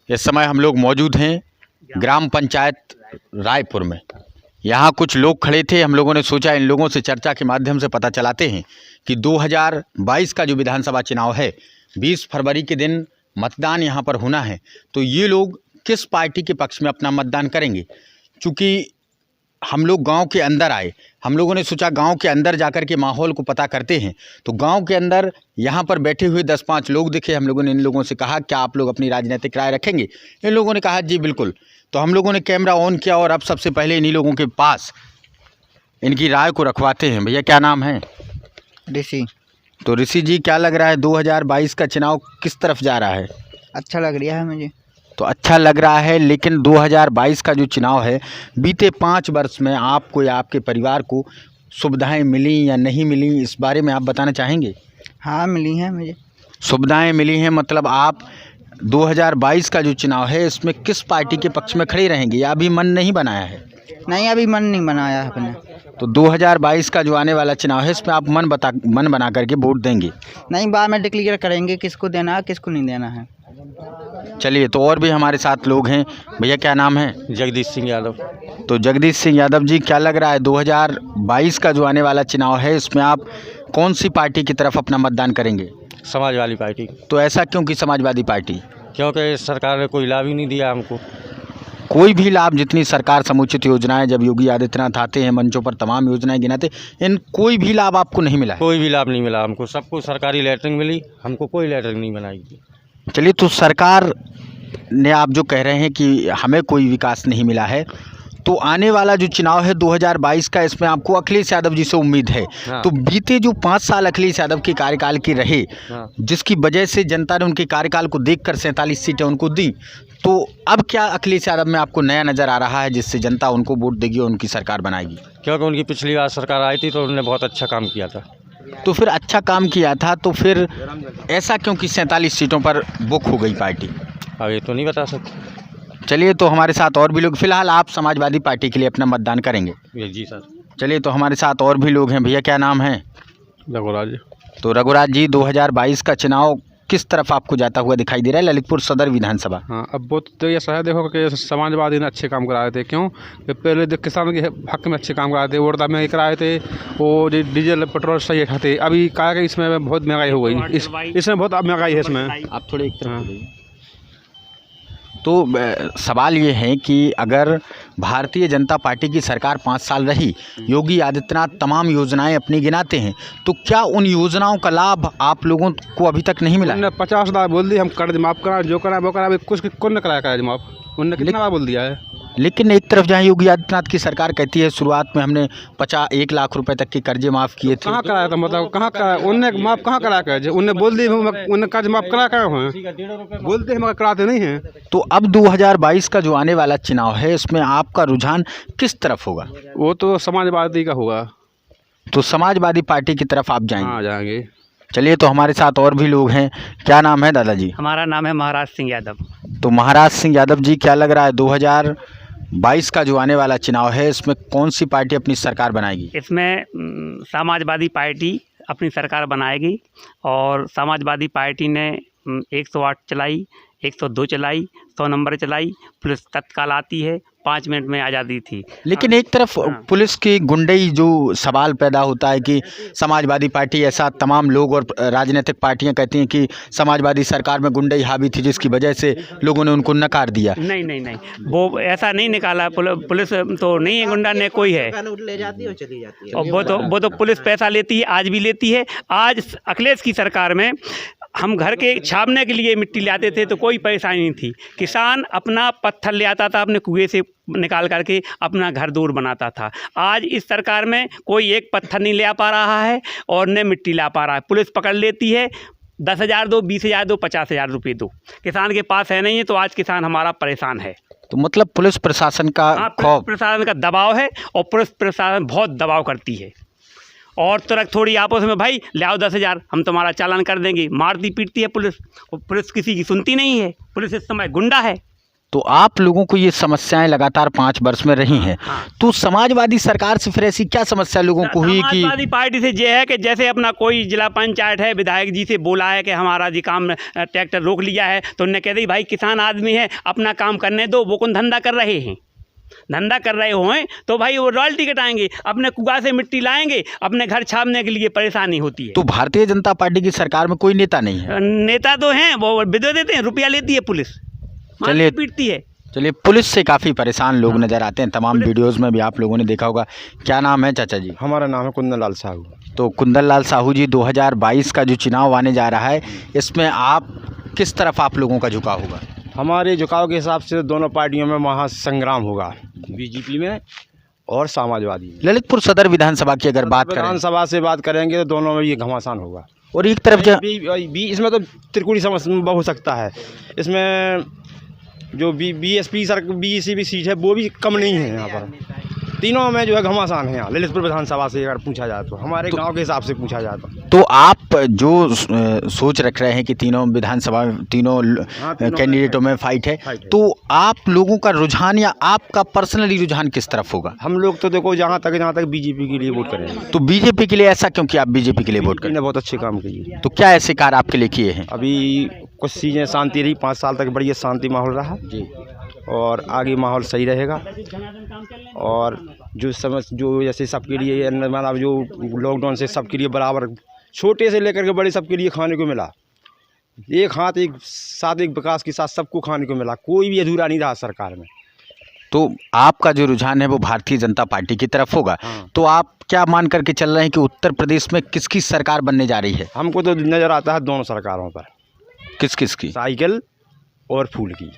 इस समय हम लोग मौजूद हैं ग्राम पंचायत रायपुर में। यहाँ कुछ लोग खड़े थे, हम लोगों ने सोचा इन लोगों से चर्चा के माध्यम से पता चलाते हैं कि 2022 का जो विधानसभा चुनाव है 20 फरवरी के दिन मतदान यहाँ पर होना है, तो ये लोग किस पार्टी के पक्ष में अपना मतदान करेंगे। चूँकि हम लोग गांव के अंदर आए, हम लोगों ने सोचा गांव के अंदर जाकर के माहौल को पता करते हैं। तो गांव के अंदर यहाँ पर बैठे हुए 10-5 लोग दिखे। हम लोगों ने इन लोगों से कहा क्या आप लोग अपनी राजनीतिक राय रखेंगे। इन लोगों ने कहा जी बिल्कुल। तो हम लोगों ने कैमरा ऑन किया और अब सबसे पहले इन्हीं लोगों के पास इनकी राय को रखवाते हैं। भैया क्या नाम है? ऋषि। तो ऋषि जी, क्या लग रहा है 2022 का चुनाव किस तरफ जा रहा है? अच्छा लग रहा है मुझे। तो अच्छा लग रहा है, लेकिन 2022 का जो चुनाव है, बीते 5 वर्ष में आपको या आपके परिवार को सुविधाएं मिली या नहीं मिली, इस बारे में आप बताना चाहेंगे? हाँ मिली हैं मुझे। सुविधाएं मिली हैं, मतलब आप 2022 का जो चुनाव है इसमें किस पार्टी के पक्ष में खड़े रहेंगे या अभी मन नहीं बनाया है? नहीं, अभी मन नहीं बनाया है अपने। तो 2022 का जो आने वाला चुनाव है इसमें आप मन बना करके वोट देंगे? नहीं, बाद में डिक्लेयर करेंगे किसको देना है किसको नहीं देना है। चलिए, तो और भी हमारे साथ लोग हैं। भैया क्या नाम है? जगदीश सिंह यादव। तो जगदीश सिंह यादव जी, क्या लग रहा है 2022 का जो आने वाला चुनाव है इसमें आप कौन सी पार्टी की तरफ अपना मतदान करेंगे? समाजवादी पार्टी। तो ऐसा क्यों कि समाजवादी पार्टी? क्योंकि सरकार ने कोई लाभ ही नहीं दिया हमको। कोई भी लाभ, जितनी सरकार समुचित योजनाएं, जब योगी आदित्यनाथ आते हैं मंचों पर तमाम योजनाएं गिनाते, इन कोई भी लाभ आपको नहीं मिला है? कोई भी लाभ नहीं मिला हमको, सबको सरकारी लैटरिन मिली, हमको कोई लैटरिन नहीं बनाई। चलिए, तो सरकार ने आप जो कह रहे हैं कि हमें कोई विकास नहीं मिला है, तो आने वाला जो चुनाव है 2022 का, इसमें आपको अखिलेश यादव जी से उम्मीद है। हाँ। तो बीते जो 5 साल अखिलेश यादव के कार्यकाल के रहे, हाँ। जिसकी वजह से जनता ने उनके कार्यकाल को देखकर 47 सीटें उनको दी, तो अब क्या अखिलेश यादव में आपको नया नज़र आ रहा है जिससे जनता उनको वोट देगी और उनकी सरकार बनाएगी? क्योंकि उनकी पिछली बार सरकार आई थी तो उन्होंने बहुत अच्छा काम किया था। तो फिर अच्छा काम किया था, तो फिर ऐसा क्यों कि 47 सीटों पर बुक हो गई पार्टी? अब ये तो नहीं बता सकते। चलिए, तो हमारे साथ और भी लोग, फिलहाल आप समाजवादी पार्टी के लिए अपना मतदान करेंगे? जी सर। चलिए, तो हमारे साथ और भी लोग हैं। भैया क्या नाम है? रघुराज। तो रघुराज जी, 2022 का चुनाव किस तरफ आपको जाता हुआ दिखाई दे रहा है? ललितपुर सदर विधानसभा। हाँ, अब वो तो ये सही देखो कि समाजवादी ने अच्छे काम कराए थे। क्यों कि पहले किसानों के हक में अच्छे काम कराए थे, वोट में कराए थे, वो डीजल पेट्रोल सही खाते। अभी कहा कि इसमें बहुत महंगाई हो गई, इसमें बहुत महंगाई है इसमें। आप थोड़े एक तरफ हो जाइए। तो सवाल ये है कि अगर भारतीय जनता पार्टी की सरकार 5 साल रही, योगी आदित्यनाथ तमाम योजनाएं अपनी गिनाते हैं, तो क्या उन योजनाओं का लाभ आप लोगों को अभी तक नहीं मिला? उन्होंने 50 बार बोल दी हम कर्ज माफ़ करा, जो करा वो करा, अभी कुछ कौन ने कराया कर्ज माफ़? उन्होंने कितना बार बोल दिया है। लेकिन एक तरफ जहाँ योगी आदित्यनाथ की सरकार कहती है शुरुआत में हमने 1 लाख रुपए तक के कर्जे माफ़ किए थे, कहाँ कराया था? मतलब कहाँ कराया? उनने माफ़ कहाँ कराया कर्ज? उनने बोल दी उन्हें कर्ज माफ़ करा कर बोलते हैं मगर कराते नहीं हैं। तो अब 2022 का जो आने वाला चुनाव है इसमें आपका रुझान किस तरफ होगा? वो तो समाजवादी का होगा। तो समाजवादी पार्टी की तरफ आप जाएंगे? हाँ, जाएंगे। चलिए, तो हमारे साथ और भी लोग हैं। क्या नाम है दादाजी? हमारा नाम है महाराज सिंह यादव। तो महाराज सिंह यादव जी, क्या लग रहा है 2022 का जो आने वाला चुनाव है इसमें कौन सी पार्टी अपनी सरकार बनाएगी? इसमें समाजवादी पार्टी अपनी सरकार बनाएगी और समाजवादी पार्टी ने 108 चलाई, 102 चलाई, 100 नंबर चलाई, पुलिस तत्काल आती है, 5 मिनट में आ जाती थी। लेकिन एक तरफ पुलिस की गुंडई जो सवाल पैदा होता है कि समाजवादी पार्टी, ऐसा तमाम लोग और राजनीतिक पार्टियां कहती हैं कि समाजवादी सरकार में गुंडई हावी थी जिसकी वजह से लोगों ने उनको नकार दिया। नहीं, वो ऐसा नहीं निकाला। पुलिस तो नहीं है, गुंडा ने कोई है, ले जाती है और चली जाती है। और वो तो पुलिस पैसा लेती है, आज भी लेती है। आज अखिलेश की सरकार में हम घर के छापने के लिए मिट्टी ले आते थे तो कोई परेशानी नहीं थी। किसान अपना पत्थर ले आता था, अपने कुएं से निकाल करके अपना घर दूर बनाता था। आज इस सरकार में कोई एक पत्थर नहीं ले आ पा रहा है और न मिट्टी ला पा रहा है। पुलिस पकड़ लेती है, 10,000 दो, 20,000 दो, 50,000 रुपये दो। किसान के पास है नहीं है, तो आज किसान हमारा परेशान है। तो मतलब पुलिस प्रशासन का खौफ, प्रशासन का दबाव है और पुलिस प्रशासन बहुत दबाव करती है। और तुरंत थोड़ी आपस में भाई ले आओ 10,000, हम तुम्हारा चालान कर देंगे, मारती पीटती है पुलिस। और पुलिस किसी की सुनती नहीं है। पुलिस इस समय गुंडा है। तो आप लोगों को ये समस्याएं लगातार 5 वर्ष में रही हैं, तो समाजवादी सरकार से फिर ऐसी क्या समस्या लोगों को हुई कि समाजवादी पार्टी से ये है कि जैसे अपना कोई जिला पंचायत है, विधायक जी से बोला है कि हमारा जी काम ट्रैक्टर रोक लिया है, तो उन्होंने कह दी भाई किसान आदमी है, अपना काम करने दो, वो कौन धंधा कर रहे हैं, धंधा कर रहे हों तो भाई वो रॉयल्टी कटाएंगे, अपने कुआ से मिट्टी लाएंगे, अपने घर छापने के लिए परेशानी होती है। तो भारतीय जनता पार्टी की सरकार में कोई नेता नहीं है? नेता तो हैं, वो विदो देते हैं, रुपया लेती है पुलिस, चलिए पीटती है। चलिए, पुलिस से काफ़ी परेशान लोग नज़र आते हैं, तमाम वीडियोस में भी आप लोगों ने देखा होगा। क्या नाम है चाचा जी? हमारा नाम है कुंदन लाल साहू। तो कुंदन लाल साहू जी, 2022 का जो चुनाव आने जा रहा है, इसमें आप किस तरफ आप लोगों का झुकाव होगा? हमारे झुकाव के हिसाब से दोनों पार्टियों में महासंग्राम होगा, बीजेपी में और समाजवादी में। ललितपुर सदर विधानसभा की अगर बात करें, विधानसभा से बात करेंगे तो दोनों में ये घमासान होगा। और एक तरफ इसमें तो त्रिकोणीय समस्या हो सकता है। इसमें जो बीएसपी सर बीसी भी सीट है वो भी कम नहीं है। यहाँ पर तीनों में जो है घमासान है। यहाँ ललितपुर विधानसभा से अगर पूछा जाए तो हमारे गांव के हिसाब से पूछा जाए तो आप जो सोच रख रहे हैं कि तीनों विधानसभा तीनों कैंडिडेटों में फाइट है, तो आप लोगों का रुझान या आपका पर्सनली रुझान किस तरफ होगा? हम लोग तो देखो जहाँ तक बीजेपी के लिए वोट करेंगे। तो बीजेपी के लिए ऐसा क्यों कि आप बीजेपी के लिए वोट करें? बहुत अच्छे काम किए। तो क्या ऐसे कार्य आपके लिए किए हैं? अभी कुछ चीज़ें शांति रही, 5 साल तक बढ़िया शांति माहौल रहा जी, और आगे माहौल सही रहेगा। और जो जैसे सबके लिए मतलब जो लॉकडाउन से सबके लिए बराबर, छोटे से लेकर के बड़े सबके लिए खाने को मिला। एक हाथ एक साथ, एक विकास के साथ सबको खाने को मिला, कोई भी अधूरा नहीं रहा सरकार में। तो आपका जो रुझान है वो भारतीय जनता पार्टी की तरफ होगा। तो आप क्या मान करके चल रहे हैं कि उत्तर प्रदेश में किसकी सरकार बनने जा रही है? हमको तो नज़र आता है दोनों सरकारों पर। किस किस की? साइकिल और फूल की।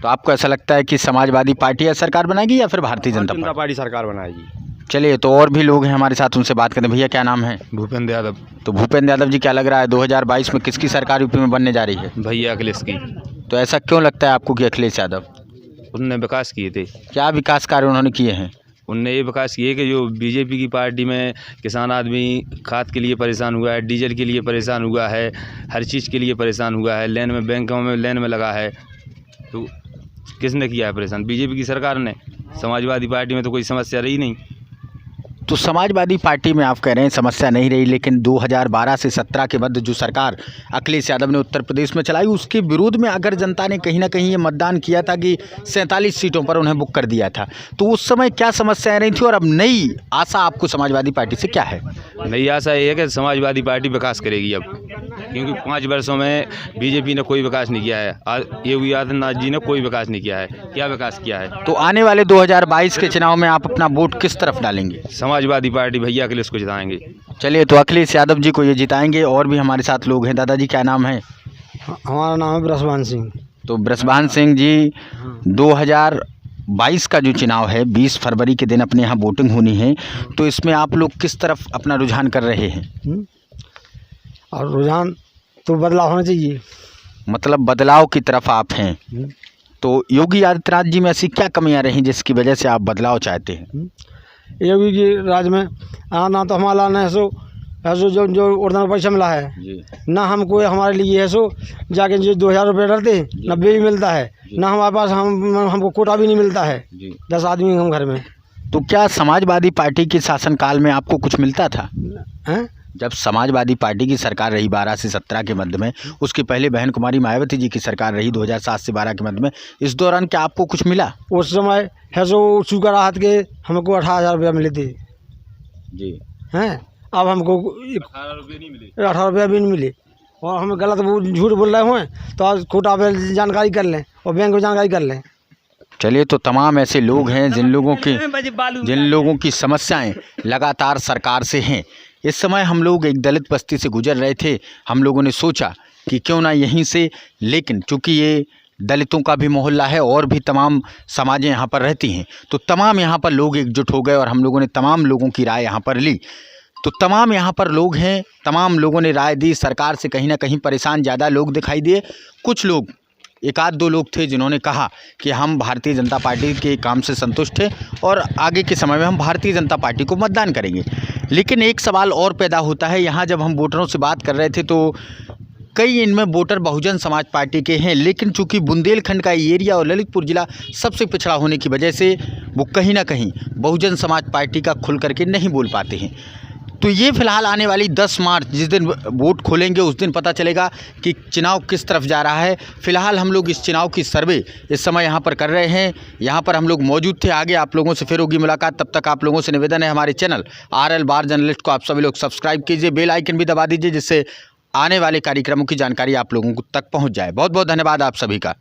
तो आपको ऐसा लगता है कि समाजवादी पार्टी या सरकार बनाएगी या फिर भारतीय जनता पार्टी सरकार बनाएगी? चलिए, तो और भी लोग हैं हमारे साथ, उनसे बात करते हैं। भैया क्या नाम है? भूपेंद्र यादव। तो भूपेंद्र यादव जी, क्या लग रहा है 2022 में किसकी सरकार यूपी में बनने जा रही है? भैया अखिलेश की। तो ऐसा क्यों लगता है आपको कि अखिलेश यादव? उनने विकास किए थे। क्या विकास कार्य उन्होंने किए हैं? उनने ये विकास किए कि जो बीजेपी की पार्टी में किसान आदमी खाद के लिए परेशान हुआ है, डीजल के लिए परेशान हुआ है, हर चीज़ के लिए परेशान हुआ है, लाइन में बैंकों में लाइन में लगा है, तो किसने किया है परेशान? बीजेपी की सरकार ने। समाजवादी पार्टी में तो कोई समस्या रही नहीं। तो समाजवादी पार्टी में आप कह रहे हैं समस्या नहीं रही, लेकिन 2012 से 17 के मध्य जो सरकार अखिलेश यादव ने उत्तर प्रदेश में चलाई, उसके विरोध में अगर जनता ने कहीं ना कहीं ये मतदान किया था कि 47 सीटों पर उन्हें बुक कर दिया था, तो उस समय क्या समस्याएं रही थी? और अब नई आशा आपको समाजवादी पार्टी से क्या है? नई आशा ये है कि समाजवादी पार्टी विकास करेगी अब, क्योंकि 5 वर्षों में बीजेपी ने कोई विकास नहीं किया है। योगी आदित्यनाथ जी ने कोई विकास नहीं किया है। क्या विकास किया है? तो आने वाले 2022 के चुनाव में आप अपना वोट किस तरफ डालेंगे? समाजवादी पार्टी भैया अखिलेश को जिताएंगे। चलिए, तो अखिलेश यादव जी को ये जिताएंगे। और भी हमारे साथ लोग हैं। दादाजी क्या नाम है? हमारा नाम है ब्रजभान सिंह। तो ब्रजभान सिंह जी, 2022 का जो चुनाव है 20 फरवरी के दिन अपने यहाँ वोटिंग होनी है, तो इसमें आप लोग किस तरफ अपना रुझान कर रहे हैं? और रुझान तो बदलाव होना चाहिए, मतलब बदलाव की तरफ आप हैं। तो योगी आदित्यनाथ जी में ऐसी क्या कमियां रही जिसकी वजह से आप बदलाव चाहते हैं? योगी के राज में ना तो हमारा ना ऐसो जो ordinary पैसा मिला है, ना हमको हमारे लिए ऐसो जाके जो 2000 रुपये डरते हैं 90 भी मिलता है, ना हमारे पास हमको कोटा भी नहीं मिलता है 10 आदमी हम घर में। तो क्या समाजवादी पार्टी के शासनकाल में आपको कुछ मिलता था? हैं? जब समाजवादी पार्टी की सरकार रही 12 से 17 के मध्य में, उसके पहले बहन कुमारी मायावती जी की सरकार रही 2007 से 12 के मध्य में, इस दौरान क्या आपको कुछ मिला? उस समय है सो चूका राहत के हमको 18,000 रुपया मिले थे जी। हैं? अब हमको 18 रुपया भी नहीं मिले। और हम गलत झूठ बोल रहे हुए तो आज कोटा पे जानकारी कर लें और बैंक में जानकारी कर लें। चलिए, तो तमाम ऐसे लोग हैं जिन लोगों की समस्याएं लगातार सरकार से हैं। इस समय हम लोग एक दलित बस्ती से गुजर रहे थे, हम लोगों ने सोचा कि क्यों ना यहीं से, लेकिन चूँकि ये दलितों का भी मोहल्ला है और भी तमाम समाजें यहाँ पर रहती हैं, तो तमाम यहाँ पर लोग एकजुट हो गए और हम लोगों ने तमाम लोगों की राय यहाँ पर ली। तो तमाम यहाँ पर लोग हैं, तमाम लोगों ने राय दी। सरकार से कहीं ना कहीं परेशान ज़्यादा लोग दिखाई दिए। कुछ लोग, 1 2 लोग थे जिन्होंने कहा कि हम भारतीय जनता पार्टी के काम से संतुष्ट हैं और आगे के समय में हम भारतीय जनता पार्टी को मतदान करेंगे। लेकिन एक सवाल और पैदा होता है यहाँ, जब हम वोटरों से बात कर रहे थे तो कई इनमें वोटर बहुजन समाज पार्टी के हैं, लेकिन चूंकि बुंदेलखंड का ये एरिया और ललितपुर जिला सबसे पिछड़ा होने की वजह से वो कहीं ना कहीं बहुजन समाज पार्टी का खुल करके नहीं बोल पाते हैं। तो ये फिलहाल आने वाली 10 मार्च जिस दिन वोट खोलेंगे उस दिन पता चलेगा कि चुनाव किस तरफ जा रहा है। फिलहाल हम लोग इस चुनाव की सर्वे इस समय यहाँ पर कर रहे हैं, यहाँ पर हम लोग मौजूद थे। आगे आप लोगों से फिर होगी मुलाकात, तब तक आप लोगों से निवेदन है हमारे चैनल RL बार जर्नलिस्ट को आप सभी लोग सब्सक्राइब कीजिए, बेल आइकन भी दबा दीजिए, जिससे आने वाले कार्यक्रमों की जानकारी आप लोगों तक पहुँच जाए। बहुत बहुत धन्यवाद आप सभी का।